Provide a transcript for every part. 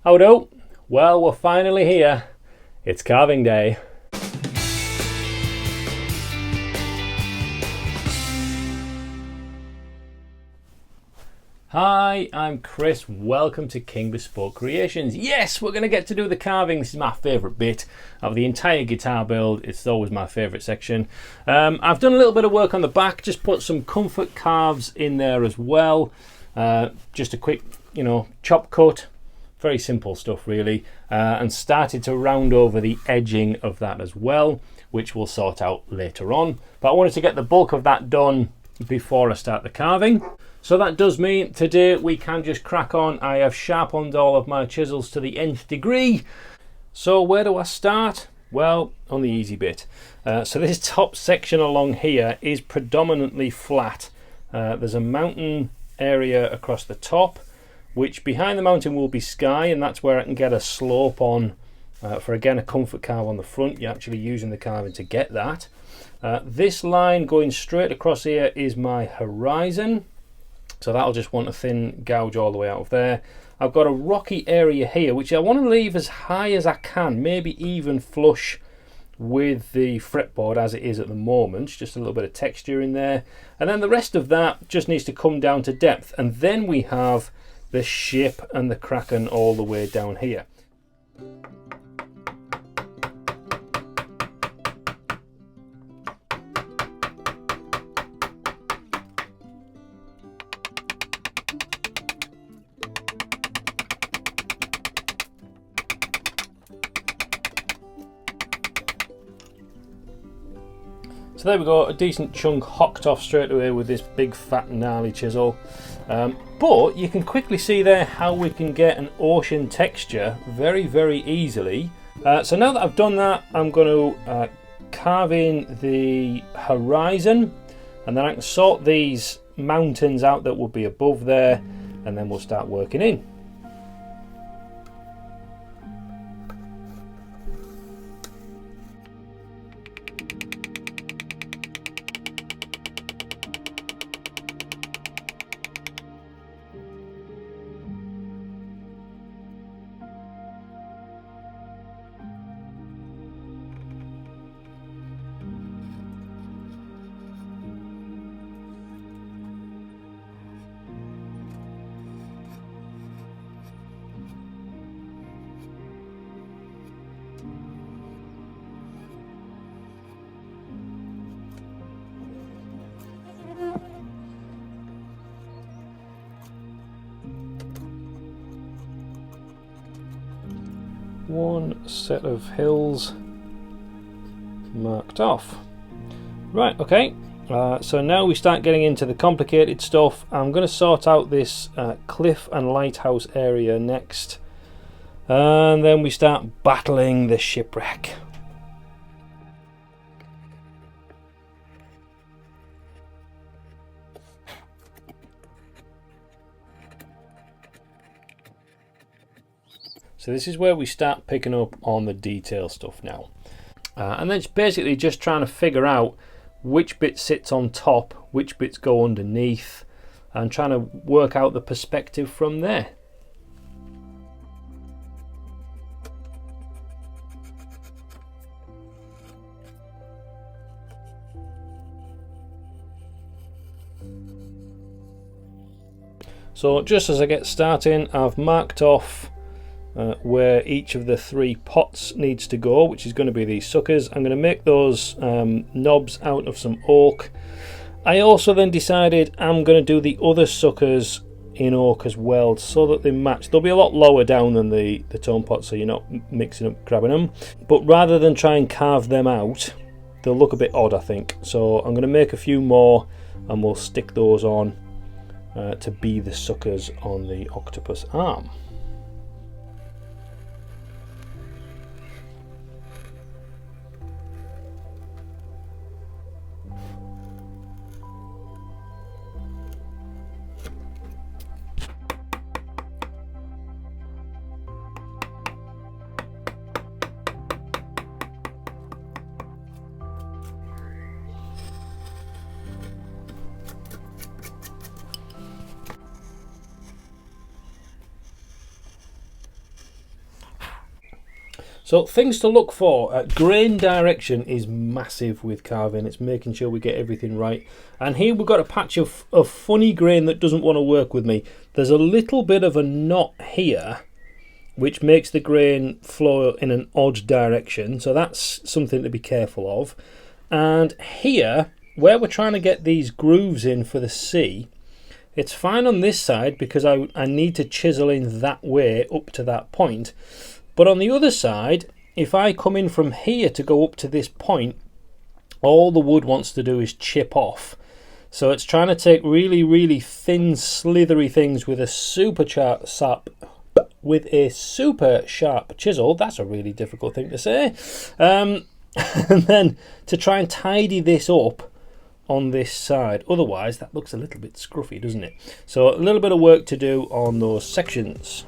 Howdo! Well, we're finally here. It's carving day. Hi, I'm Chris. Welcome to King Bespoke Creations. Yes, we're going to get to do the carving. This is my favourite bit of the entire guitar build. It's always my favourite section. I've done a little bit of work on the back, just put some comfort carves in there as well. Just a quick, chop cut. Very simple stuff really. And started to round over the edging of that as well, which we'll sort out later on. But I wanted to get the bulk of that done before I start the carving. So that does mean today we can just crack on. I have sharpened all of my chisels to the nth degree. So where do I start? Well, on the easy bit. So this top section along here is predominantly flat. There's a mountain area across the top, which behind the mountain will be sky, and that's where I can get a slope on for, again, a comfort carve on the front. You're actually using the carving to get that. This line going straight across here is my horizon. So that'll just want a thin gouge all the way out of there. I've got a rocky area here, which I want to leave as high as I can, maybe even flush with the fretboard as it is at the moment. Just a little bit of texture in there. And then the rest of that just needs to come down to depth. And then we have the ship and the Kraken all the way down here. So there we go, a decent chunk hocked off straight away with this big fat gnarly chisel. But you can quickly see there how we can get an ocean texture very, very easily. So now that I've done that, I'm going to carve in the horizon, and then I can sort these mountains out that will be above there, and then we'll start working in. One set of hills marked off. Right, okay, so now we start getting into the complicated stuff. I'm going to sort out this cliff and lighthouse area next, and then we start battling the shipwreck. So this is where we start picking up on the detail stuff now. And then it's basically just trying to figure out which bit sits on top, which bits go underneath, and trying to work out the perspective from there. So just as I get starting, I've marked off where each of the three pots needs to go, which is going to be these suckers. I'm going to make those knobs out of some oak. I also then decided I'm going to do the other suckers in oak as well, so that they match. They'll be a lot lower down than the tone pot, so you're not mixing up grabbing them. But rather than try and carve them out, they'll look a bit odd, I think. So I'm going to make a few more, and we'll stick those on to be the suckers on the octopus arm. So things to look for. Grain direction is massive with carving. It's making sure we get everything right. And here we've got a patch of funny grain that doesn't want to work with me. There's a little bit of a knot here which makes the grain flow in an odd direction. So that's something to be careful of. And here, where we're trying to get these grooves in for the C, it's fine on this side because I need to chisel in that way up to that point. But on the other side, if I come in from here to go up to this point, all the wood wants to do is chip off. So it's trying to take really, really thin, slithery things with a super sharp chisel. That's a really difficult thing to say. And then to try and tidy this up on this side. Otherwise, that looks a little bit scruffy, doesn't it? So a little bit of work to do on those sections.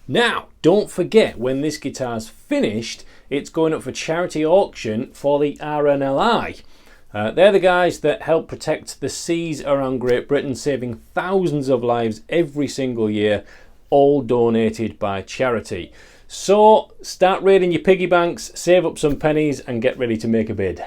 Now, don't forget, when this guitar's finished, it's going up for charity auction for the RNLI. They're the guys that help protect the seas around Great Britain, saving thousands of lives every single year, all donated by charity. So, start raiding your piggy banks, save up some pennies, and get ready to make a bid.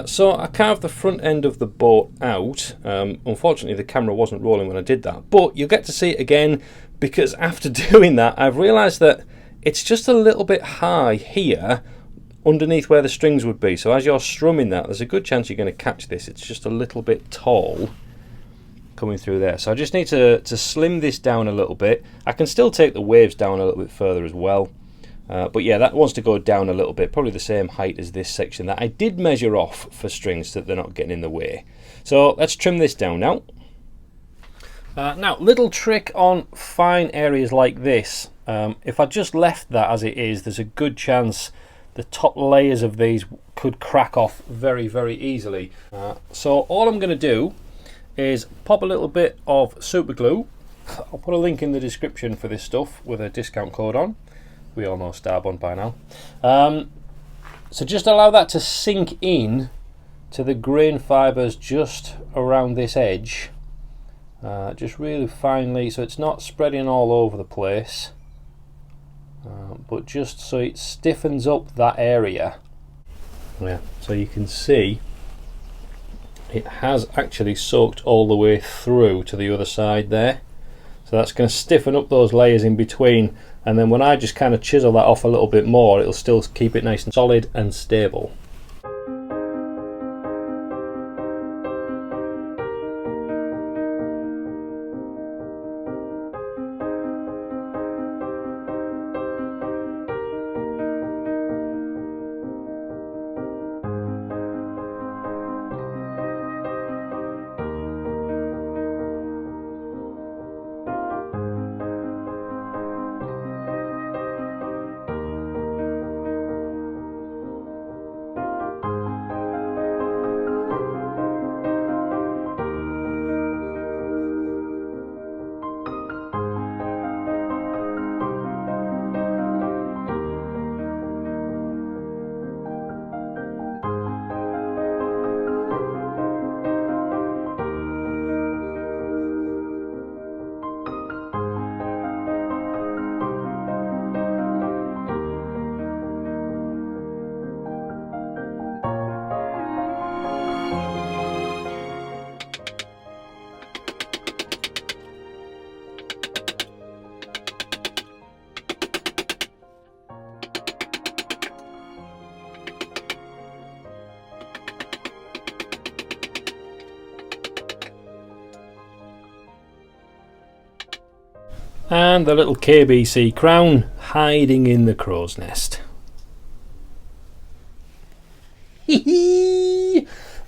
So I carved the front end of the boat out. Unfortunately the camera wasn't rolling when I did that, but you'll get to see it again because after doing that I've realised that it's just a little bit high here underneath where the strings would be. So as you're strumming that, there's a good chance you're going to catch this. It's just a little bit tall coming through there. So I just need to slim this down a little bit. I can still take the waves down a little bit further as well. But yeah, that wants to go down a little bit, probably the same height as this section that I did measure off for strings so that they're not getting in the way. So let's trim this down now. Now, little trick on fine areas like this. If I just left that as it is, there's a good chance the top layers of these could crack off very, very easily. So all I'm going to do is pop a little bit of super glue. I'll put a link in the description for this stuff with a discount code on. We all know Starbond by now. So just allow that to sink in to the grain fibres just around this edge. Just really finely, so it's not spreading all over the place. But just so it stiffens up that area. Yeah, so you can see it has actually soaked all the way through to the other side there. So that's going to stiffen up those layers in between, and then when I just kind of chisel that off a little bit more, it'll still keep it nice and solid and stable. And the little KBC crown hiding in the crow's nest.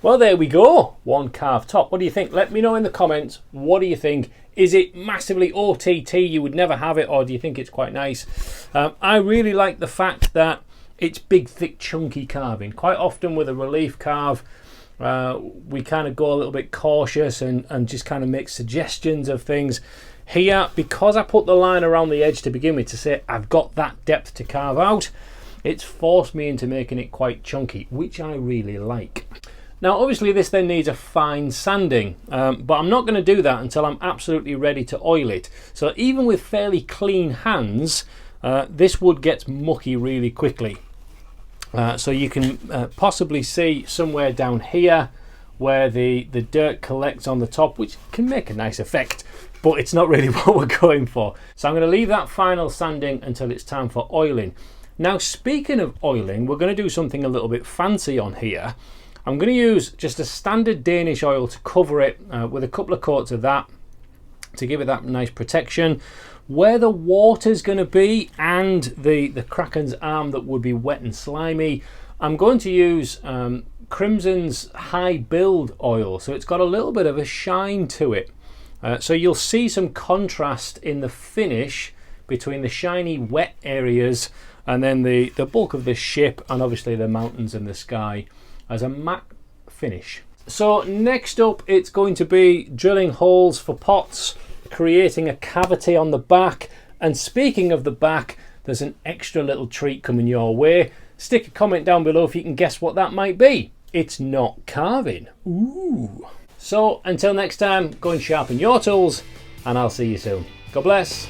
Well, there we go. One carved top. What do you think? Let me know in the comments. What do you think? Is it massively OTT? You would never have it, or do you think it's quite nice? I really like the fact that it's big, thick, chunky carving. Quite often with a relief carve, we kind of go a little bit cautious and just kind of make suggestions of things. Here, because I put the line around the edge to begin with to say I've got that depth to carve out, it's forced me into making it quite chunky, which I really like. Now obviously this then needs a fine sanding, but I'm not going to do that until I'm absolutely ready to oil it. So even with fairly clean hands, this wood gets mucky really quickly. So you can possibly see somewhere down here where the dirt collects on the top, which can make a nice effect, but it's not really what we're going for. So I'm going to leave that final sanding until it's time for oiling. Now speaking of oiling, we're going to do something a little bit fancy on here. I'm going to use just a standard Danish oil to cover it with a couple of coats of that to give it that nice protection. Where the water's going to be and the Kraken's arm that would be wet and slimy, I'm going to use Crimson's high build oil, so it's got a little bit of a shine to it. So you'll see some contrast in the finish between the shiny wet areas and then the bulk of the ship and obviously the mountains and the sky as a matte finish. So next up it's going to be drilling holes for pots, creating a cavity on the back, and speaking of the back, there's an extra little treat coming your way. Stick a comment down below if you can guess what that might be. It's not carving. Ooh. So until next time, go and sharpen your tools, and I'll see you soon. God bless.